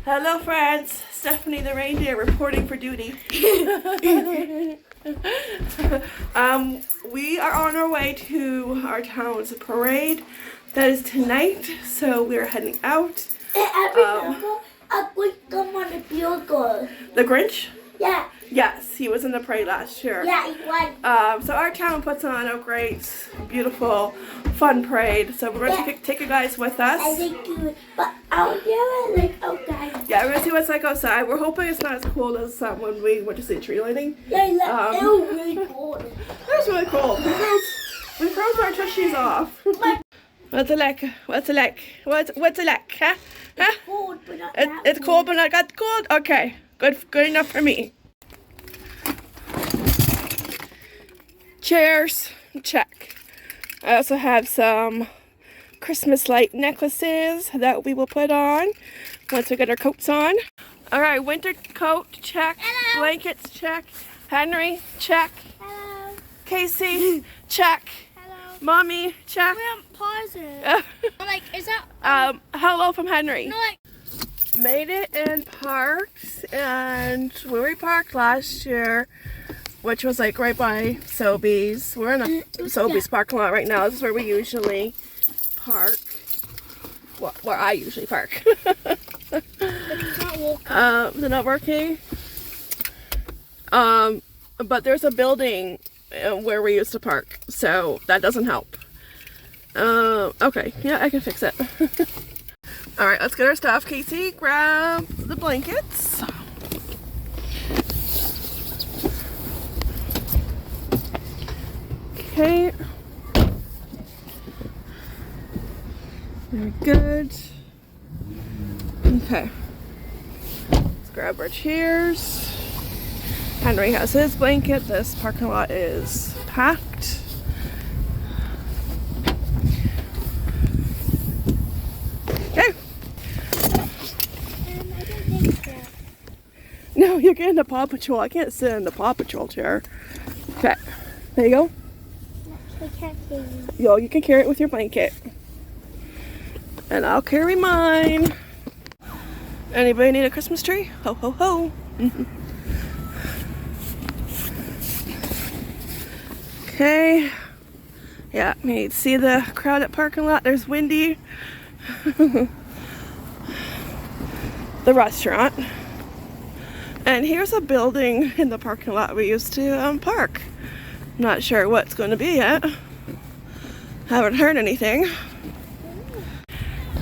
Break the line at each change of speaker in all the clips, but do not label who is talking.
Hello friends, Stephanie the reindeer reporting for duty. We are on our way to our town's parade. That is tonight, so we're heading out.
The
Grinch?
Yeah.
Yes, he was in the parade last year.
Yeah, he won.
So our town puts on a great, beautiful, fun parade. So we're going to take you guys with us.
I think you would, but out there, like outside.
Yeah, we're going to see what's like outside. We're hoping it's not as cold as when we went to see tree lighting.
Yeah, it was really cold.
It was really cold. We froze our tushies off. What's it like? What's it like? What's it like? Huh? Huh?
Cold, but not
It's cold, but not that cold? Okay. Good enough for me. Chairs, check. I also have some Christmas light necklaces that we will put on once we get our coats on. Alright, winter coat, check.
Hello.
Blankets, check. Henry, check.
Hello.
Casey, check.
Hello.
Mommy, check.
We're on Parsde. I'm like, is that?
Hello from Henry.
No, like.
Made it in Parks, and where we parked last year, which was like right by Sobeys. We're in a Sobeys parking lot right now. This is where we usually park. Well, where I usually park.
It's not working.
They're not working. But there's a building where we used to park, so that doesn't help. Okay, yeah, I can fix it. Alright, let's get our stuff. Casey, grab the blankets. Okay. Very good. Okay. Let's grab our chairs. Henry has his blanket. This parking lot is packed. Okay. No, you're getting the Paw Patrol. I can't sit in the Paw Patrol chair. Okay. There you go.
I can't see you.
Yo, you can carry it with your blanket. And I'll carry mine. Anybody need a Christmas tree? Ho, ho, ho. Okay. Yeah, you need to see the crowded parking lot. There's Wendy. The restaurant. And here's a building in the parking lot we used to park. Not sure what it's going to be yet. Haven't heard anything.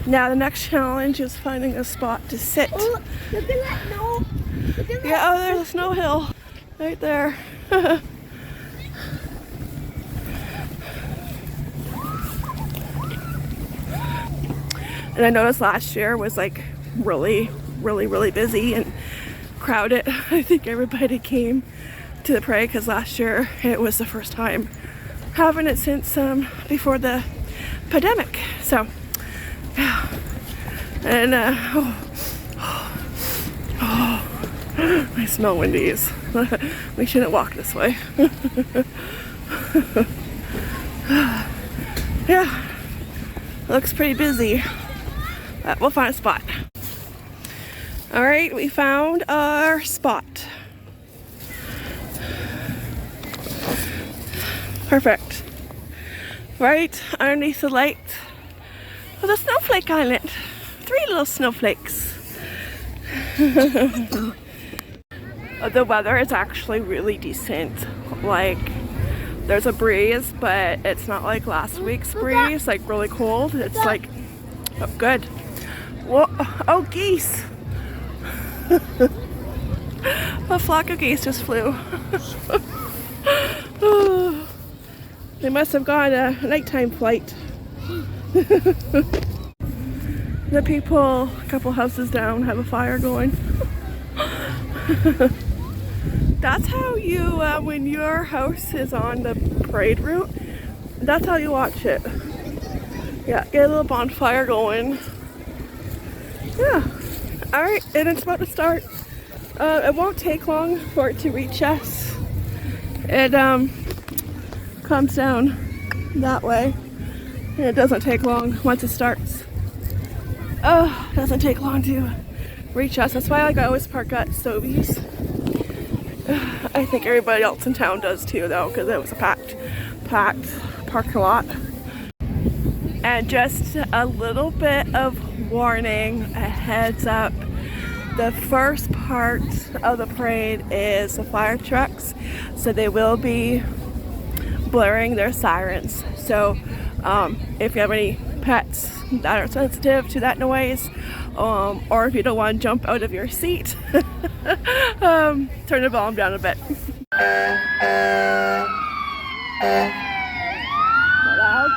Now the next challenge is finding a spot to sit.
Oh, look at that snow. Look at
Yeah, oh, there's a snow hill right there. And I noticed last year was like really busy and crowded. I think everybody came to the parade because last year it was the first time having it since before the pandemic. So yeah, and I smell Wendy's. We shouldn't walk this way. Yeah, looks pretty busy, but we'll find a spot. All right, we found our spot. Perfect. Right underneath the light with a snowflake on it. 3 little snowflakes. The weather is actually really decent. Like, there's a breeze, but it's not like last week's breeze, like really cold. It's like, oh, good. Whoa, oh, geese. A flock of geese just flew. They must have gone a nighttime flight. The people a couple houses down have a fire going. That's how you, when your house is on the parade route, that's how you watch it. Yeah, get a little bonfire going. Yeah. Alright, and it's about to start. It won't take long for it to reach us. It comes down that way. And it doesn't take long once it starts. Oh, it doesn't take long to reach us. That's why like I always park at Sobeys. I think everybody else in town does too though, because it was a packed parking lot. And just a little bit of warning, a heads up. The first part of the parade is the fire trucks, so they will be blaring their sirens. So if you have any pets that are sensitive to that noise, or if you don't want to jump out of your seat, turn the volume down a bit. Not loud.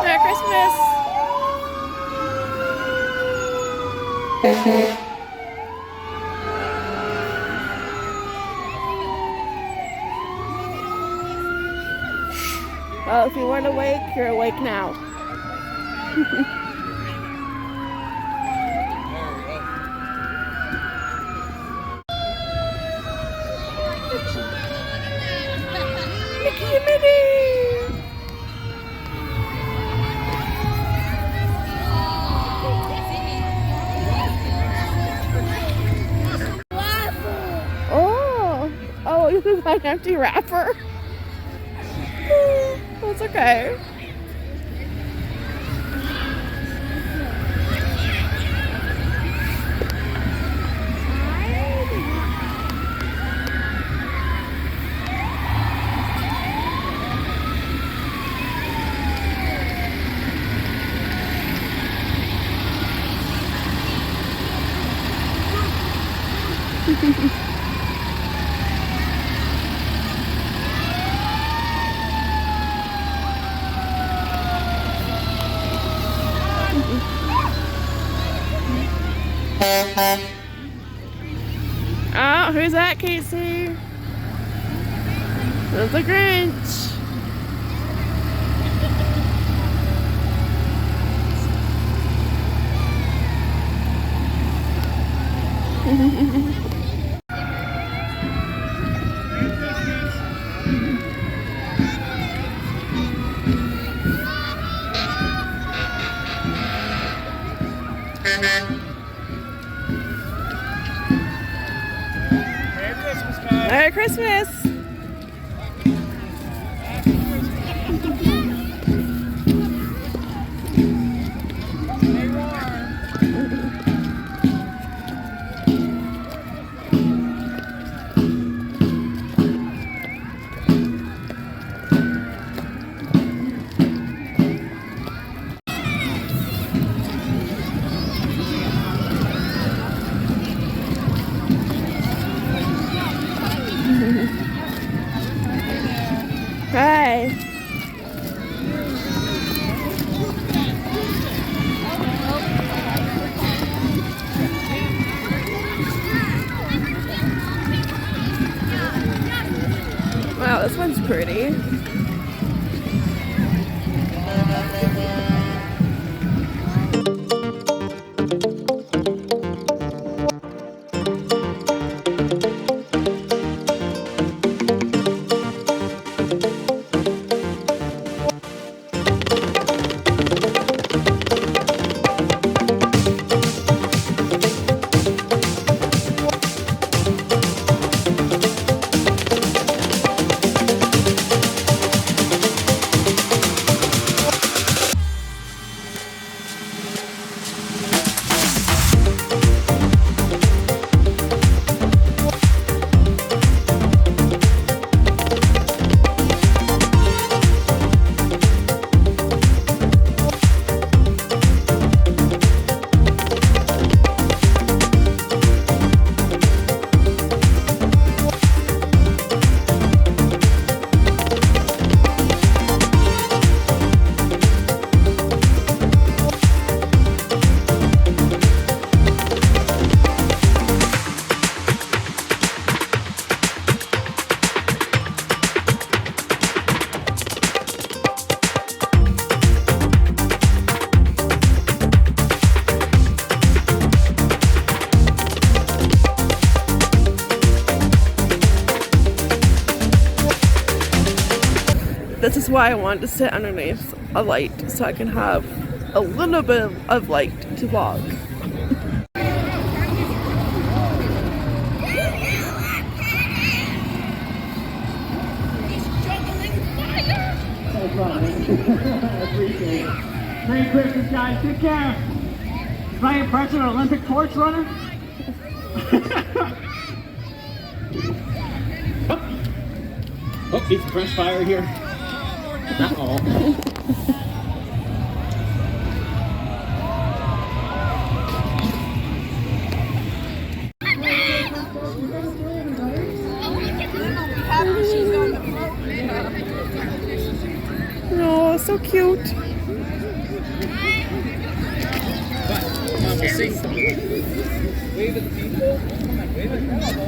Merry Christmas! Well, if you weren't awake, you're awake now. Mickey and Minnie! Oh, you can buy an empty wrapper? That's okay. Oh, who's that, Casey? That's the Grinch. Merry Christmas! Hi. Wow, this one's pretty. why I wanted to sit underneath a light, so I can have a little bit of light to vlog.
Appreciate it. Merry Christmas, guys. Take care. Is my impression an Olympic torch runner? Oh, it's fresh fire here. Not all.
Oh, so cute.
Wave at the people. Come on, wave at them.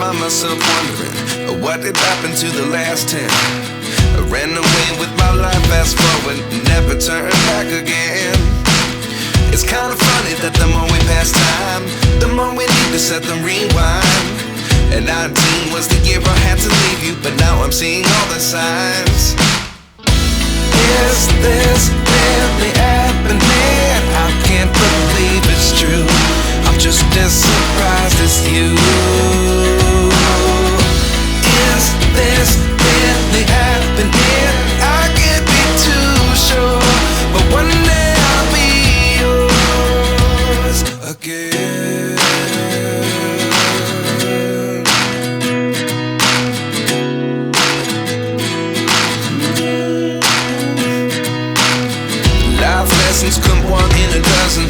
find myself wondering what did happen to the last 10. I ran away with my life, fast forward, never turn back again. It's kind of funny that the more we pass time, the more we need to set them rewind. And 19 was the year I had to leave you, but now I'm seeing all the signs. Is this really happening? I can't believe it's true. I'm just as surprised as you. Is this really happening? I can't be too sure, but one day I'll be yours again. Life lessons come one in a dozen.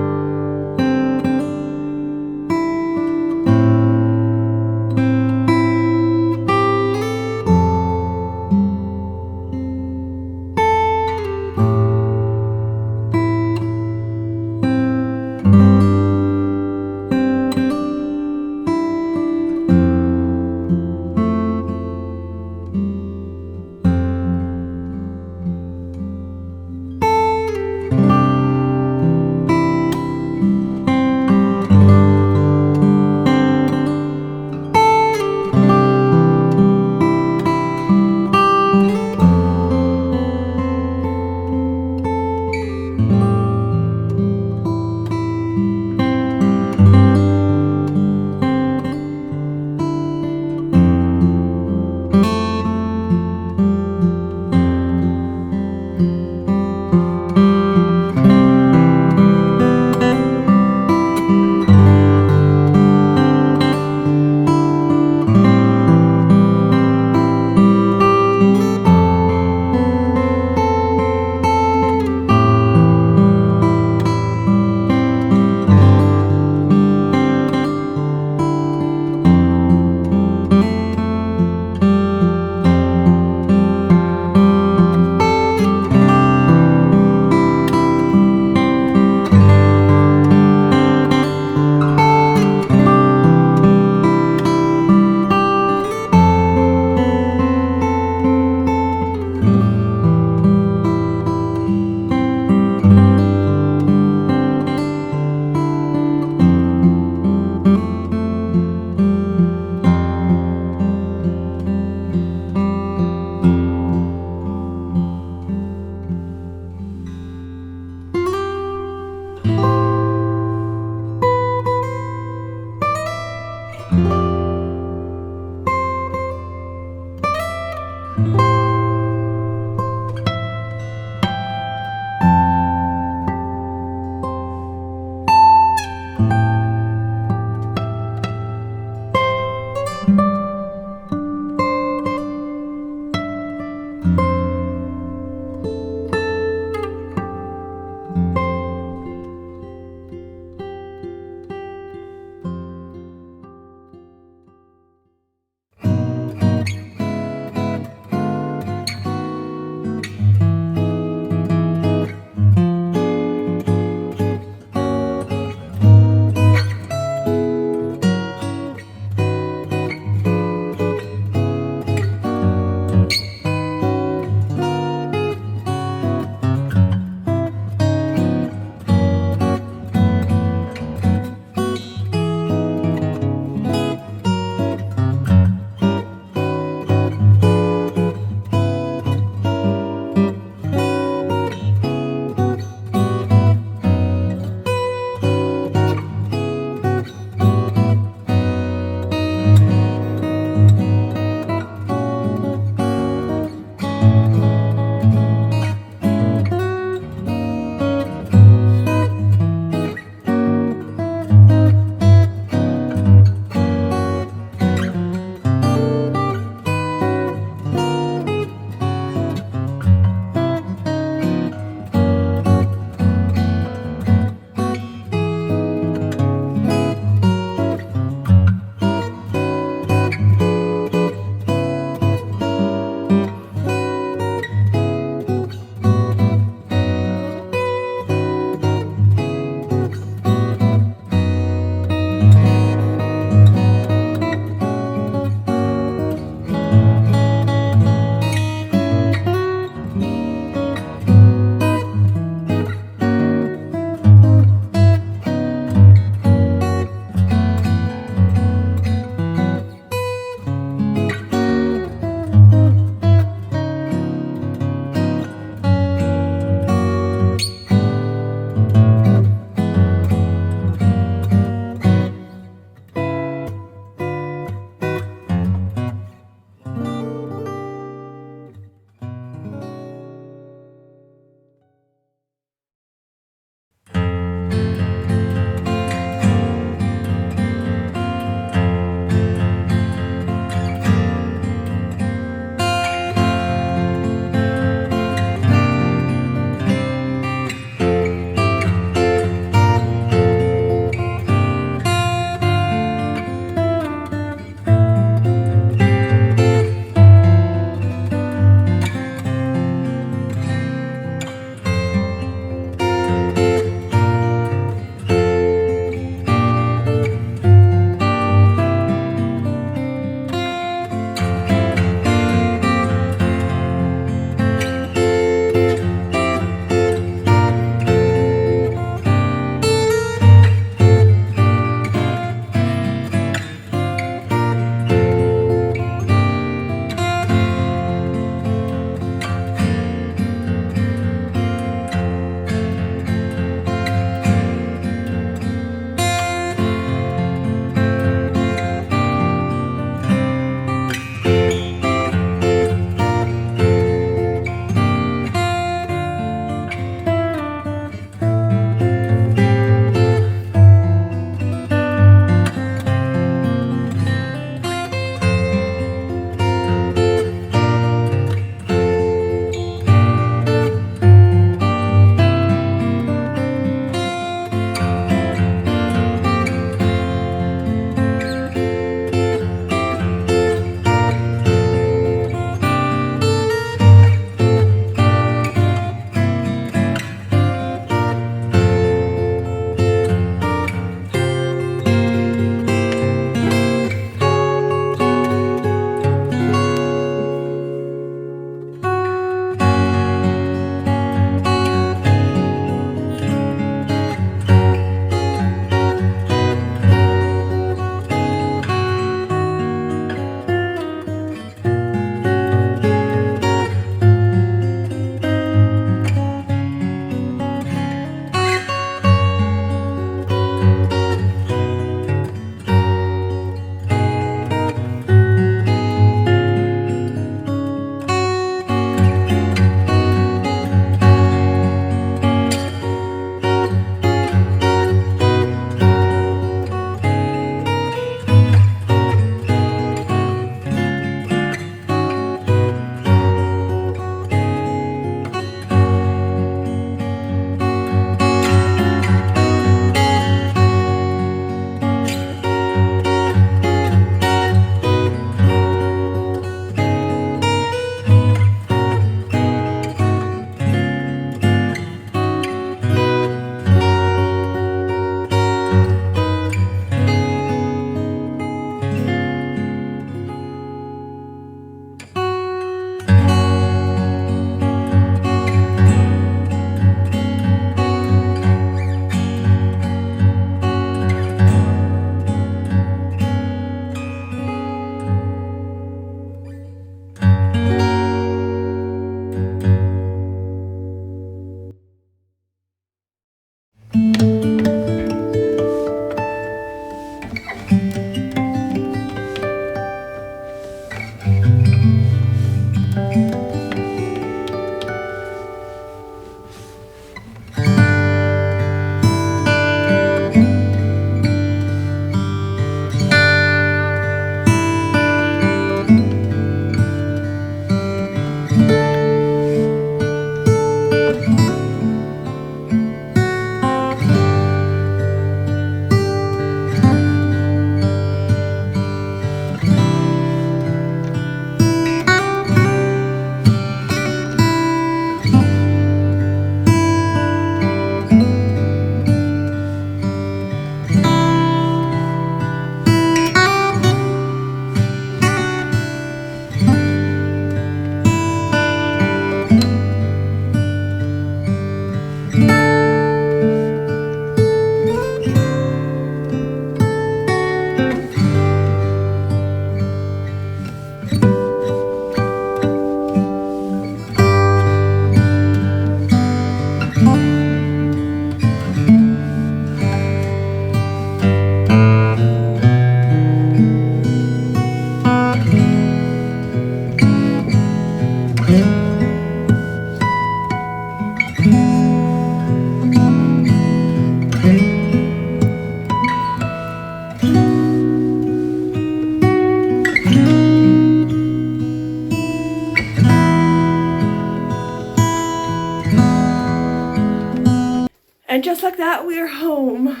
And just like that, we are home.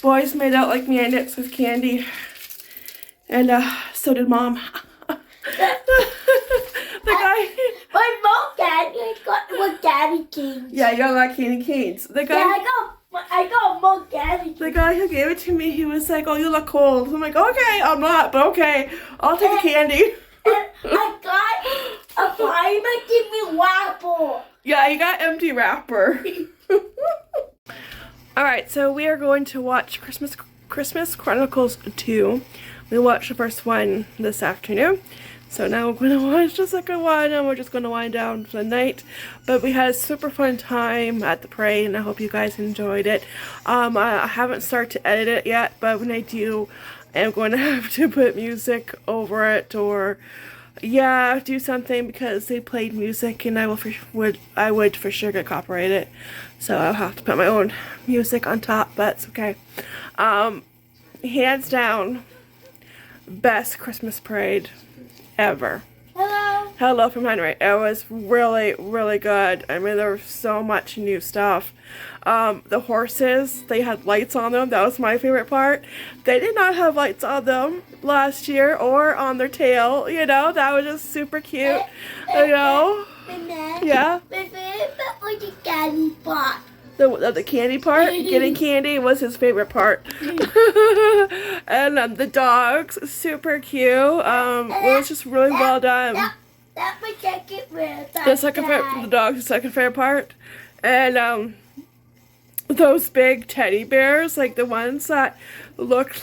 Boys made out like bandits with candy. And so did Mom. The guy.
My mom daddy got one daddy canes.
Yeah, you got a lot of candy canes. The guy.
Yeah, I got more daddy canes.
The guy who gave it to me, he was like, "Oh, you look cold." I'm like, "Okay, I'm not, but okay, I'll take the candy."
And I got a fireman give me wapple.
Yeah, you got empty wrapper. Alright, so we are going to watch Christmas Chronicles 2. We watched the first one this afternoon. So now we're going to watch the second one, and we're just going to wind down for the night. But we had a super fun time at the parade, and I hope you guys enjoyed it. I haven't started to edit it yet, but when I do, I'm going to have to put music over it, or yeah, do something, because they played music and I would for sure get copyrighted. So I'll have to put my own music on top, but it's okay. Hands down, best Christmas parade ever.
Hello.
Hello from Henry. It was really, really good. I mean, there was so much new stuff. The horses, they had lights on them. That was my favorite part. They did not have lights on them last year or on their tail. You know, that was just super cute. You know? Yeah?
My favorite part was the candy part.
The candy part, getting candy was his favorite part. And the dogs, super cute. It was just really well done.
That's my second favorite part.
The second favorite, the dog's the second favorite part. And those big teddy bears, like the ones that look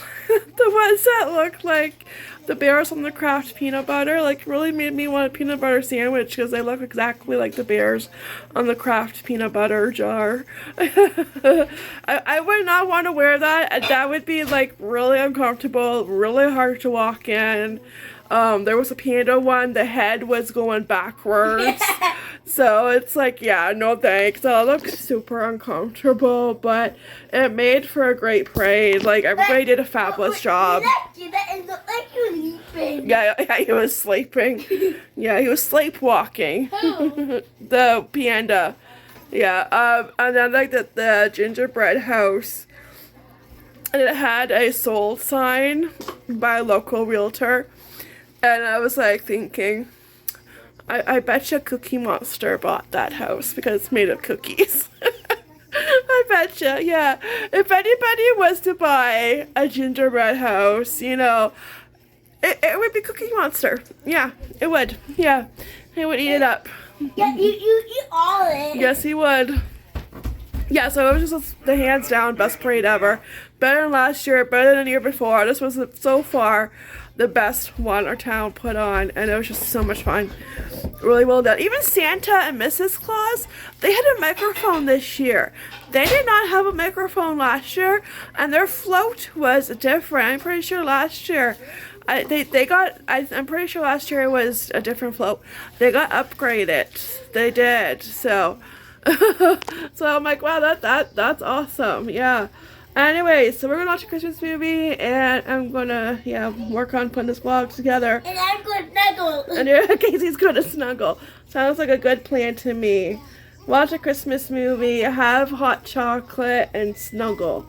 like the bears on the Kraft peanut butter, like really made me want a peanut butter sandwich, because they look exactly like the bears on the Kraft peanut butter jar. I would not want to wear that. That would be like really uncomfortable, really hard to walk in. There was a panda one, the head was going backwards. So it's like, yeah, no thanks. That looks super uncomfortable, but it made for a great parade. Like, everybody did a fabulous job.
It looked like you were sleeping.
Yeah, he was sleeping. Yeah, he was sleepwalking. The panda. Yeah, and then like the gingerbread house. And it had a sold sign by a local realtor. And I was like thinking, I bet you Cookie Monster bought that house because it's made of cookies. I bet you, yeah. If anybody was to buy a gingerbread house, you know, it would be Cookie Monster. Yeah, it would. Yeah, he would eat it up.
Yeah, you eat all of it.
Yes, he would. Yeah, so it was just the hands down best parade ever. Better than last year, better than the year before. This was so far the best one our town put on, and it was just so much fun. Really well done. Even Santa and Mrs. Claus, they had a microphone this year. They did not have a microphone last year, and their float was different. I'm pretty sure last year, I'm pretty sure last year it was a different float. They got upgraded. They did. So, so I'm like, wow, that's awesome. Yeah. Anyway, so we're gonna watch a Christmas movie, and I'm gonna, work on putting this vlog together.
And I'm gonna snuggle.
And Casey's gonna snuggle. Sounds like a good plan to me. Watch a Christmas movie, have hot chocolate, and snuggle.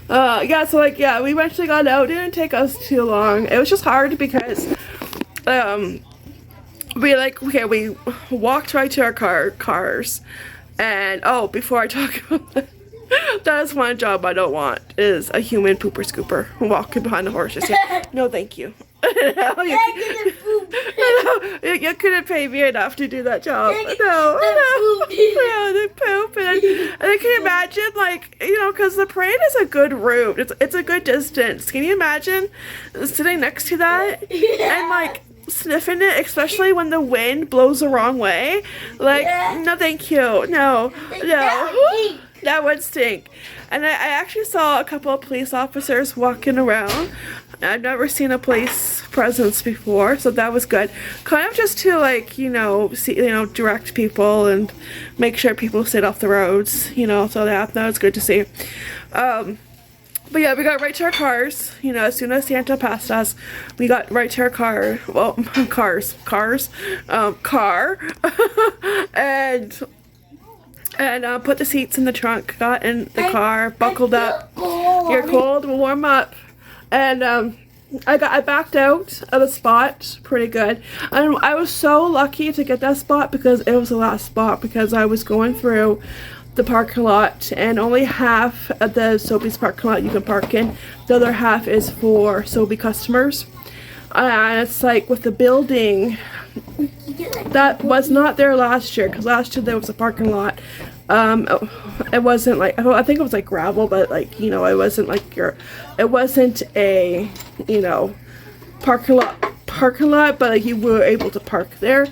We eventually got out. It didn't take us too long. It was just hard because, we walked right to our cars. And, before I talk about that, that is one job I don't want, is a human pooper scooper walking behind the horses. No, thank you. You couldn't pay me enough to do that job. No. Yeah, they poop. And can you imagine, because the parade is a good route. It's a good distance. Can you imagine sitting next to that and, sniffing it, especially when the wind blows the wrong way? No, thank you. No. That would stink. And I actually saw a couple of police officers walking around. I've never seen a police presence before, so that was good. Kind of just to direct people and make sure people stayed off the roads, so that was good to see. But yeah, we got right to our cars. As soon as Santa passed us, we got right to our car. Well, car. And And put the seats in the trunk, got in the car, buckled up.
Cold.
You're cold, we'll warm up. And I backed out of the spot pretty good. And I was so lucky to get that spot because it was the last spot, because I was going through the parking lot and only half of the Sobeys parking lot you can park in. The other half is for Sobeys customers. And it's like with the building that was not there last year, because last year there was a parking lot. It wasn't like, I think it was like gravel, but like, you know, it wasn't like it wasn't a, you know, parking lot, but like you were able to park there.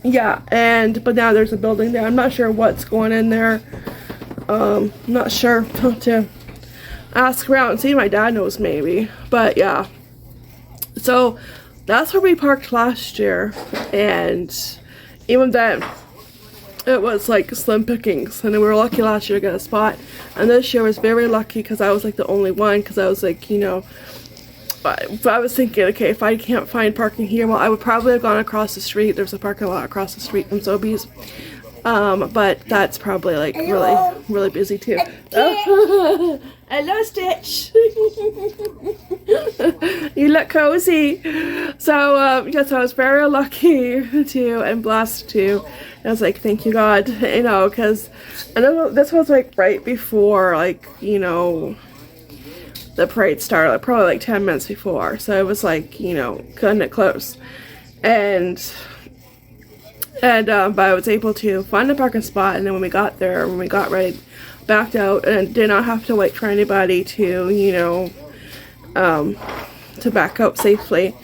Yeah, but now there's a building there. I'm not sure what's going in there. I'm not sure. I'll have to ask around and see. My dad knows maybe, but yeah. So that's where we parked last year, and even then it was like slim pickings, and we were lucky last year to get a spot, and this year was very lucky because I was like the only one, because I was like, you know, I was thinking, okay, if I can't find parking here, well, I would probably have gone across the street. There's a parking lot across the street from Sobeys, but that's probably like really busy too. Oh. Hello, Stitch. You look cozy. So yes, I was very lucky to and blessed to. I was like, thank you, God, you know, because I know this was like right before, like, you know, the parade started, like probably like 10 minutes before. So it was like, you know, cutting it close, and but I was able to find a parking spot, and then when we got there, when we got ready, backed out, and did not have to wait for anybody to, you know, to back out safely.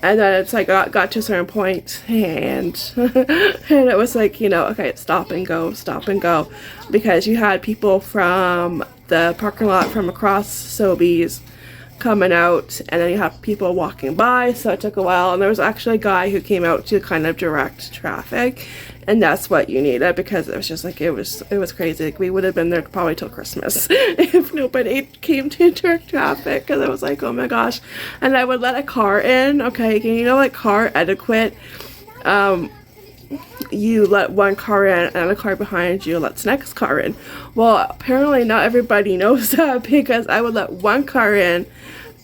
And then it's like got to a certain point, and and it was like, you know, okay, stop and go, because you had people from the parking lot from across Sobeys coming out, and then you have people walking by, so it took a while. And there was actually a guy who came out to kind of direct traffic, and that's what you needed, because it was just like, it was crazy. Like, we would have been there probably till Christmas if nobody came to direct traffic, because it was like, oh my gosh. And I would let a car in, okay, you know, like car etiquette, you let one car in and a car behind you lets the next car in. Well, apparently not everybody knows that, because I would let one car in,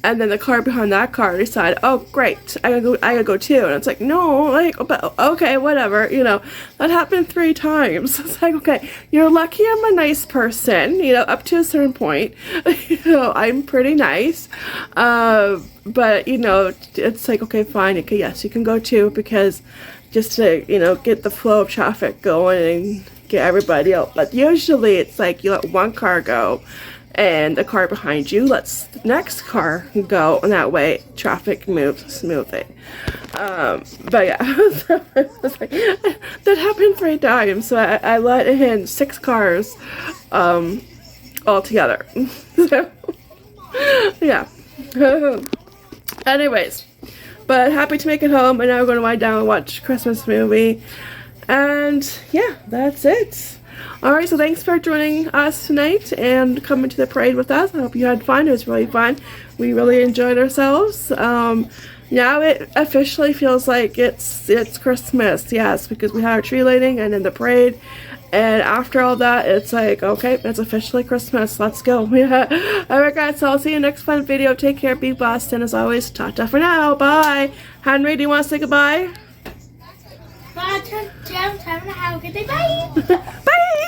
and then the car behind that car decided, oh great, I gotta go too. And it's like, no, like, but okay, whatever, you know. That happened 3 times. It's like, okay, you're lucky I'm a nice person, you know, up to a certain point. You know, I'm pretty nice, but you know, it's like, okay, fine, okay, yes, you can go too, because just to, you know, get the flow of traffic going and get everybody out. But usually it's like you let one car go, and the car behind you lets the next car go, and that way traffic moves smoothly. But yeah, so it was like, that happened 3 times, so I let in 6 cars all together. So yeah. Anyways, but happy to make it home, and now we're going to lie down and watch a Christmas movie, and yeah, that's it. Alright, so thanks for joining us tonight and coming to the parade with us. I hope you had fun. It was really fun. We really enjoyed ourselves. Now it officially feels like it's Christmas, yes, because we had our tree lighting and then the parade, and after all that, it's like, okay, it's officially Christmas. Let's go. Yeah. Alright guys, so I'll see you next fun video. Take care, be blessed, and as always, ta-ta for now. Bye. Henry, do you want to say goodbye?
Bye. Have a good day. Bye.
Bye.